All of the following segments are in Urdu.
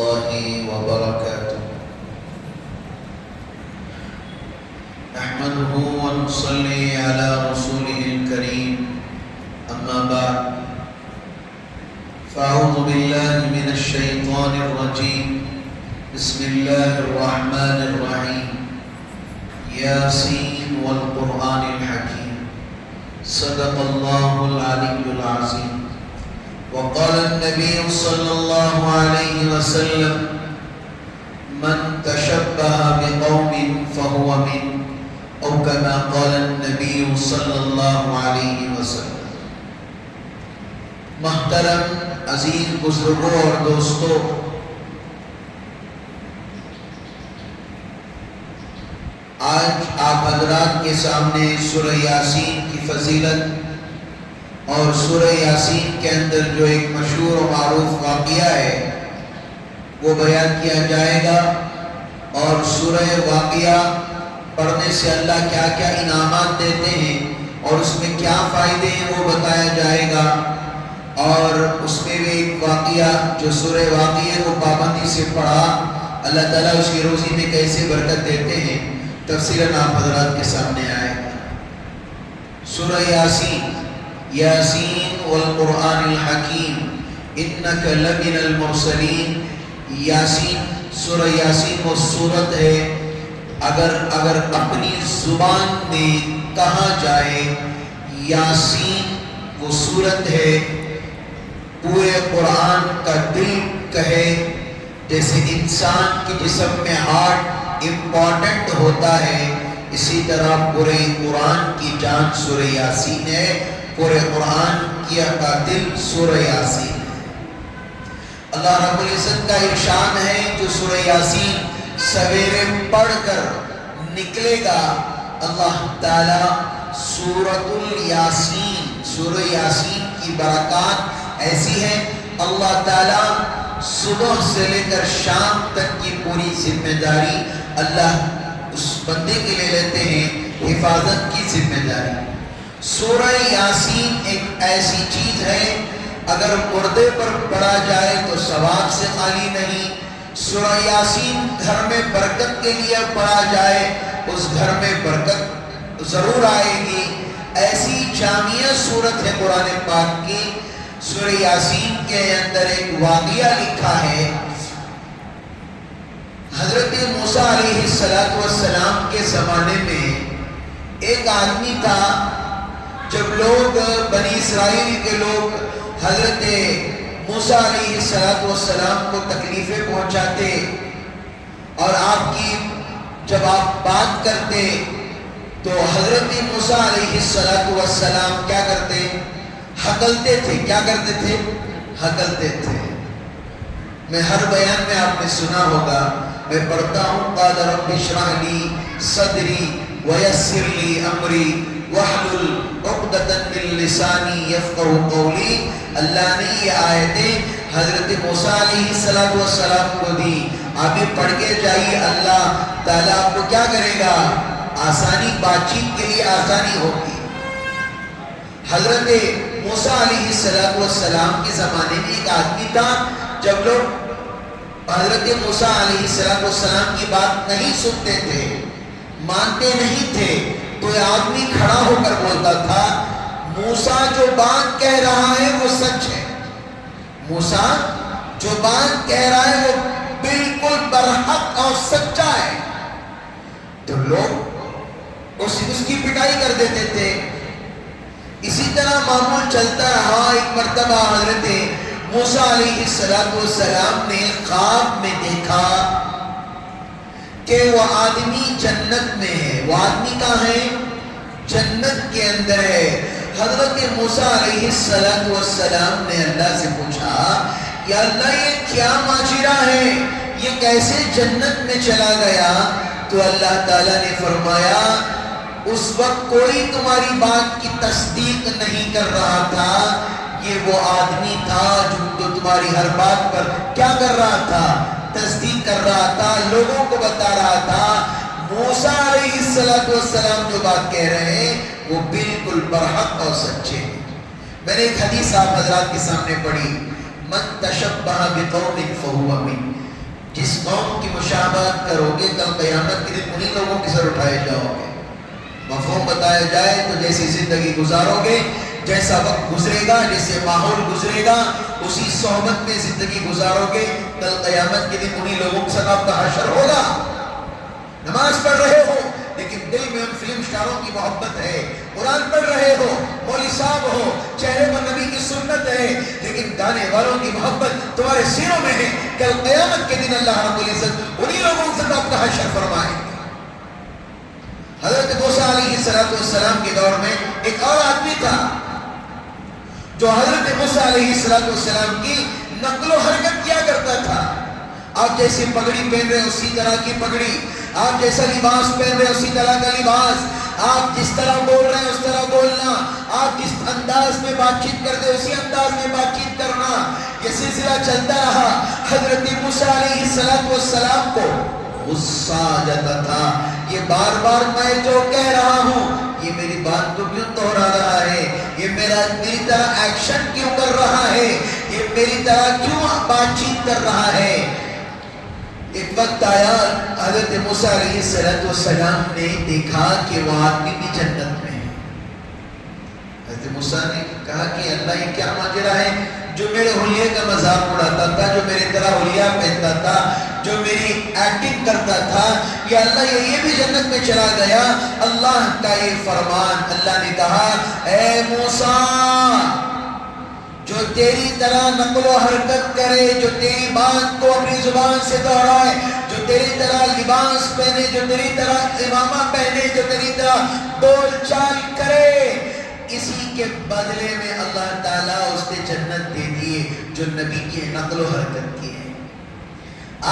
الله وبركاته. نحمده ونصلي على رسوله الكريم، أما بعد، فأعوذ بالله من الشيطان الرجيم. بسم الله الرحمن الرحيم. ياسين والقرآن الحكيم. صدق الله العلي العظيم. وقال النبي صلى الله عليه وسلم: من تشبه بقوم فهو من، او كما قال النبي صلی اللہ علیہ وسلم. محترم عزیز بزرگوں اور دوستوں، آج آپ حضرات کے سامنے سورہ یاسین کی فضیلت اور سورہ یاسین کے اندر جو ایک مشہور و معروف واقعہ ہے وہ بیان کیا جائے گا، اور سورہ واقعہ پڑھنے سے اللہ کیا کیا انعامات دیتے ہیں اور اس میں کیا فائدے ہیں وہ بتایا جائے گا. اور اس میں بھی ایک واقعہ جو سورہ واقعہ کو پابندی سے پڑھا اللہ تعالیٰ اس کی روزی میں کیسے برکت دیتے ہیں تفصیلاً آپ حضرات کے سامنے آئے گا. سورہ یاسین. یاسین والقرآن الحکیم انک لمن المرسلین. یاسین، سورہ یاسین وہ سورت ہے، اگر اپنی زبان میں کہا جائے یاسین وہ سورت ہے، پورے قرآن کا دل کہے. جیسے انسان کے جسم میں ہارٹ امپورٹنٹ ہوتا ہے، اسی طرح پورے قرآن کی جان سورہ یاسین ہے، پورے قرآن کا دل سورہ یاسین ہے. اللہ رب العزت کا ارشاد ہے جو سورہ یاسین سویرے پڑھ کر نکلے گا، اللہ تعالیٰ سورۃ الیاسین، سورہ یاسین کی برکات ایسی ہیں، اللہ تعالیٰ صبح سے لے کر شام تک کی پوری ذمہ داری اللہ اس بندے کے لے لیتے ہیں، حفاظت کی ذمہ داری. سورہ یاسین ایک ایسی چیز ہے اگر مردے پر پڑھا جائے تو ثواب سے خالی نہیں. سورہ یاسین گھر میں برکت کے لیے پڑھا جائے اس گھر میں برکت ضرور آئے گی. ایسی جامعہ صورت ہے قرآن پاک کی. سورہ یاسین کے اندر ایک واقعہ لکھا ہے. حضرت موسیٰ علیہ السلام کے زمانے میں ایک آدمی تھا. جب لوگ بنی اسرائیل کے لوگ حضرت موسیٰ علیہ السلام کو تکلیفیں پہنچاتے اور جب آپ بات کرتے تو حضرت موسیٰ علیہ السلام کیا کرتے؟ ہکلتے تھے. کیا کرتے تھے؟ ہکلتے تھے. میں ہر بیان میں آپ نے سنا ہوگا، میں پڑھتا ہوں قال رب اشرح لی صدری ویسر لی امری واحلل عقدۃ من لسانی یفقہوا قولی. اللہ نے یہ آیتیں حضرت موسیٰ علیہ السلام کو دی. آپ بھی پڑھ کے جائیے، اللہ تعالیٰ آپ کو کیا کرے گا؟ آسانی، بات چیت کے لیے آسانی ہوگی. حضرت موسیٰ علیہ السلام کے زمانے میں ایک آدمی تھا. جب لوگ حضرت موسیٰ علیہ السلام کی بات نہیں سنتے تھے، مانتے نہیں تھے، تو یہ آدمی کھڑا ہو کر بولتا تھا موسیٰ جو بات کہہ رہا ہے وہ سچ ہے، موسیٰ جو بات کہہ رہا ہے وہ بالکل برحق اور سچا ہے. تو لوگ اس کی پٹائی کر دیتے تھے. اسی طرح معمول چلتا رہا. ایک مرتبہ حضرت موسیٰ علیہ السلام نے خواب میں دیکھا کہ وہ آدمی جنت میں ہے. وہ آدمی کہاں ہے؟ جنت کے اندر ہے. حضرت موسیٰ علیہ السلام نے اللہ سے پوچھا یا اللہ یہ کیا ماجرا ہے، یہ کیسے جنت میں چلا گیا؟ تو اللہ تعالیٰ نے فرمایا اس وقت کوئی تمہاری بات کی تصدیق نہیں کر رہا تھا، یہ وہ آدمی تھا جو تمہاری ہر بات پر کیا کر رہا تھا؟ تصدیق کر رہا تھا، لوگوں کو بتا رہا تھا موسیٰ علیہ السلام جو بات کہہ رہے ہیں وہ بالکل برحق اور سچے ہیں. میں نے ایک حدیث آپ حضرات کے سامنے پڑھی، من تشبہ بقوم فہو من. جس قوم کی مشابہت کرو گے کل قیامت کے دن انہی لوگوں کے سر اٹھائے جاؤ گے. مفہوم بتایا جائے تو جیسی زندگی گزارو گے، جیسا وقت گزرے گا، جیسے ماحول گزرے گا، اسی صحبت میں زندگی گزارو گے، کل قیامت کے دن انہی لوگوں کے ساتھ آپ کا حشر ہوگا. نماز پڑھ رہے ہو لیکن دل میں ان فلم اسٹاروں کی محبت ہے، قرآن پڑھ رہے ہو، مولوی صاحب ہو، چہرے پر نبی کی سنت ہے، لیکن گانے والوں کی محبت تمہارے سینوں میں ہے. کل قیامت کے دن اللہ رب العزت انہی لوگوں کے ساتھ آپ کا حشر فرمائے. حضرت موسیٰ علیہ السلام کے دور میں ایک اور آدمی تھا جو حضرت موسیٰ علیہ السلام کی نقل و حرکت کیا کرتا تھا. آپ جیسی پگڑی پہن رہے اسی طرح کی پگڑی، آپ جیسا لباس پہن رہے اسی طرح کا لباس، آپ جس طرح بول رہے ہیں اس طرح بولنا، آپ جس انداز میں بات چیت کرتے اسی انداز میں بات چیت کرنا. یہ سلسلہ چلتا رہا. حضرت موسیٰ علیہ السلام کو غصہ آ جاتا تھا. یہ بار بار میں جو کہہ رہا ہوں یہ میری بات کو کیوں دہرا رہا ہے، یہ میری طرح ایکشن کیوں کر رہا ہے، یہ میری طرح کیوں بات چیت کر رہا ہے. ایک وقت آیا حضرت موسیٰ علیہ السلام نے دیکھا کہ وہ آدمی بھی جنت میں ہے. حضرت موسیٰ نے کہا کہ اللہ یہ کیا ماجرا ہے، جو میرے حلیے کا مذاق اڑاتا تھا، جو میری طرح حلیہ پہنتا تھا، جو میری ایکٹنگ کرتا تھا، یا اللہ یہ بھی جنت میں چلا گیا. اللہ کا یہ فرمان، اللہ نے کہا اے موسیٰ جو تیری طرح نقل و حرکت کرے، جو تیری بات کو اپنی زبان سے دہرائے، جو تیری طرح لباس پہنے، جو تیری طرح امامہ پہنے، جو تیری طرح بول چال کرے، اسی کے بدلے میں اللہ تعالیٰ اس نے جنت دے دیے جو نبی کی نقل و حرکت کی ہے.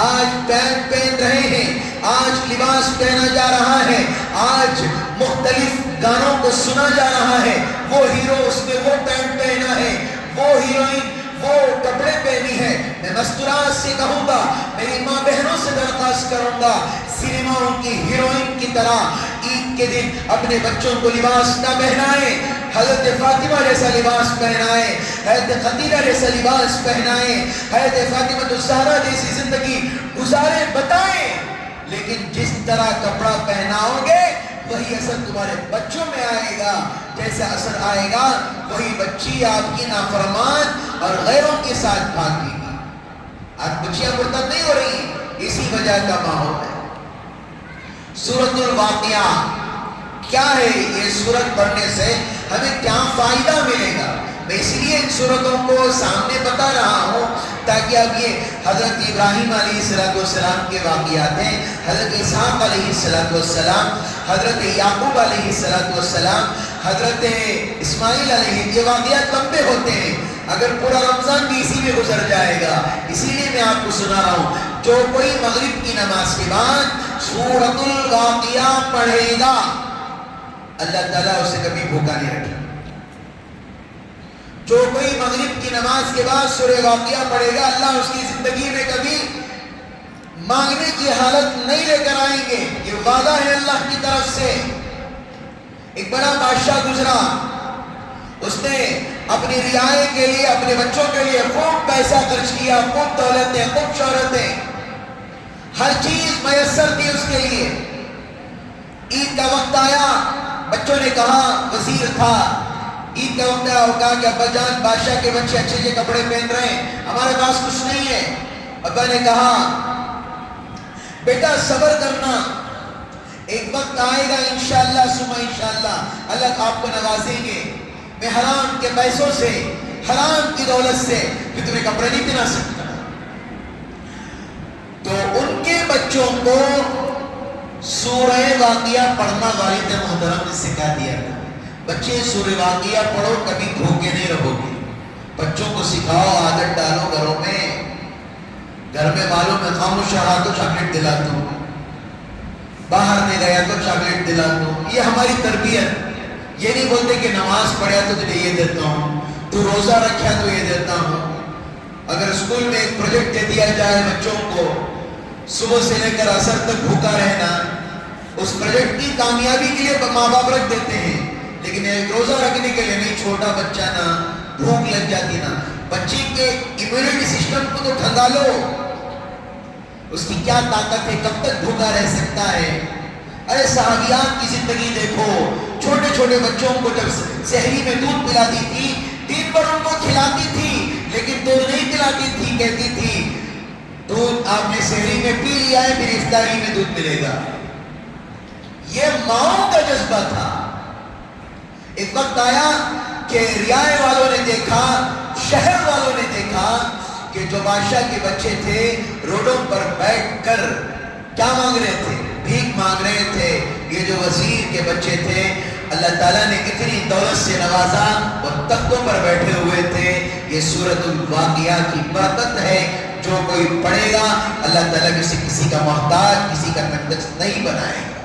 آج پینٹ پہن رہے ہیں، آج لباس پہنا جا رہا ہے، آج مختلف گانوں کو سنا جا رہا ہے. وہ ہیرو اس نے وہ پینٹ پہنا ہے، وہ ہیروئن وہ کپڑے پہنی ہے. میں مستورات سے کہوں گا، میری ماں بہنوں سے درخواست کروں گا، سینما ان کی ہیروئن کی طرح عید کے دن اپنے بچوں کو لباس نہ پہنائیں. حضرت فاطمہ جیسا لباس پہنائیں، حضرت خدیجہ جیسا لباس پہنائیں، حضرت فاطمہ الزہرا جیسی زندگی گزاریں، بتائیں. لیکن جس طرح کپڑا پہناؤ گے وہی اثر تمہارے بچوں میں آئے گا. جیسا اثر آئے گا وہی بچی آپ کی نافرمان اور غیروں کے ساتھ بھاگے گی. آج بچیاں مرتد نہیں ہو رہی، اسی وجہ کا ماحول ہے. سورۃ الواقعہ کیا ہے؟ یہ سورت پڑھنے سے ہمیں کیا فائدہ ملے گا؟ میں اس لیے ان سورتوں کو سامنے بتا رہا ہوں تاکہ اب یہ حضرت ابراہیم علیہ السلام کے واقعات ہیں، حضرت اسحاق علیہ السلام، حضرت یعقوب علیہ السلام، حضرت اسماعیل علیہ، یہ واقعات لمبے ہوتے ہیں. اگر پورا رمضان بھی اسی میں گزر جائے گا. اسی لیے میں آپ کو سنا رہا ہوں، جو کوئی مغرب کی نماز کے بعد سورۃ الواقعہ پڑھے گا اللہ تعالیٰ اسے کبھی بھوکا نہیں رکھے. جو کوئی مغرب کی نماز کے بعد سورہ واقعہ پڑھے گا اللہ اس کی زندگی میں کبھی مانگنے کی حالت نہیں لے کر آئیں گے. یہ وعدہ ہے اللہ کی طرف سے. ایک بڑا بادشاہ گزرا، اس نے اپنی رعایا کے لیے، اپنے بچوں کے لیے خوب پیسہ خرچ کیا، خوب دولتیں، خوب شہرتیں، ہر چیز میسر تھی اس کے لیے. عید کا وقت آیا، بچوں نے کہا، وزیر تھا، عید کا وقت آیا، وہ کہا کہ ابا جان بادشاہ کے بچے اچھے اچھے کپڑے پہن رہے ہیں، ہمارے پاس کچھ نہیں ہے. ابا نے کہا بیٹا صبر کرنا، ایک وقت آئے گا انشاءاللہ ثم انشاءاللہ اللہ آپ کو نوازیں گے. میں حرام کے پیسوں سے، حرام کی دولت سے کہ تمہیں کپڑے نہیں پہنا سکتا. تو ان کے بچوں کو سورہ واقعہ پڑھنا والد محترم نے سکھا دیا تھا. بچے سورہ واقعہ پڑھو کبھی بھوکے نہیں رہو گے. بچوں کو سکھاؤ، عادت ڈالو گھروں میں. گھر میں معلوم ہے خاموش رہا تو چاکلیٹ دلاتا ہوں، باہر نہیں گیا تو چاکلیٹ دلاتا ہوں. یہ ہماری تربیت. یہ نہیں بولتے کہ نماز پڑھیا تو تجھے یہ دیتا ہوں، تو روزہ رکھا تو یہ دیتا ہوں. اگر اسکول میں ایک پروجیکٹ دے دیا جائے بچوں کو صبح سے لے کر عصر تک بھوکا رہنا، اس پروجیکٹ کی کامیابی کے لیے ماں باپ رکھ دیتے ہیں، لیکن ایک روزہ رکھنے کے لیے نہیں. چھوٹا بچہ نا بھوک لگ جاتی نا، بچے کے امیونٹی سسٹم کو تو ٹھنڈا لو. اس کی کیا طاقت ہے، کب تک بھوکا رہ سکتا ہے۔ ارے صحابیات کی زندگی دیکھو، چھوٹے چھوٹے بچوں کو جب سحری میں دودھ پلاتی تھی، دن بھر ان کو کھلاتی تھی، لیکن دودھ نہیں پلاتی تھی، کہتی تھی دودھ آپ نے سحری میں پی لیا ہے، پھر افطاری میں دودھ ملے گا۔ یہ ماؤں کا جذبہ تھا۔ ایک وقت آیا کہ رعایا والوں نے دیکھا، شہر والوں نے دیکھا کہ جو بادشاہ کے بچے تھے روڈوں پر بیٹھ کر کیا مانگ رہے تھے؟ بھیک مانگ رہے تھے۔ یہ جو وزیر کے بچے تھے، اللہ تعالیٰ نے اتنی دولت سے نوازا، وہ تختوں پر بیٹھے ہوئے تھے۔ یہ سورۃ الواقعہ کی برکت ہے، جو کوئی پڑھے گا اللہ تعالیٰ کسی کا محتاج، کسی کا تنگدست نہیں بنائے گا۔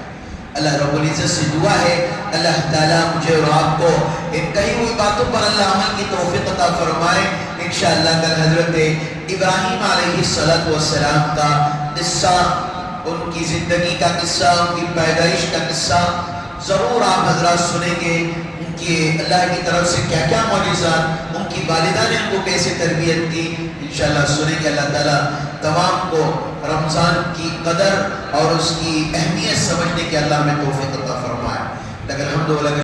اللہ رب العزت سے دعا ہے اللہ تعالیٰ مجھے اور آپ کو ان کہی ہوئی باتوں پر اللہ عمل کی توفیق عطا فرمائے۔ انشاءاللہ کل حضرت ابراہیم علیہ السلام کا قصہ، ان کی زندگی کا قصہ، ان کی پیدائش کا قصہ ضرور آپ حضرات سنیں گے۔ ان کی اللہ کی طرف سے کیا کیا معجزات، ان کی والدہ نے ان کو کیسے تربیت کی، انشاءاللہ سنیں گے۔ اللہ تعالیٰ تمام کو رمضان کی قدر اور اس کی اہمیت سمجھنے کے اللہ میں توفیق عطا فرمائے۔ لیکن الحمدللہ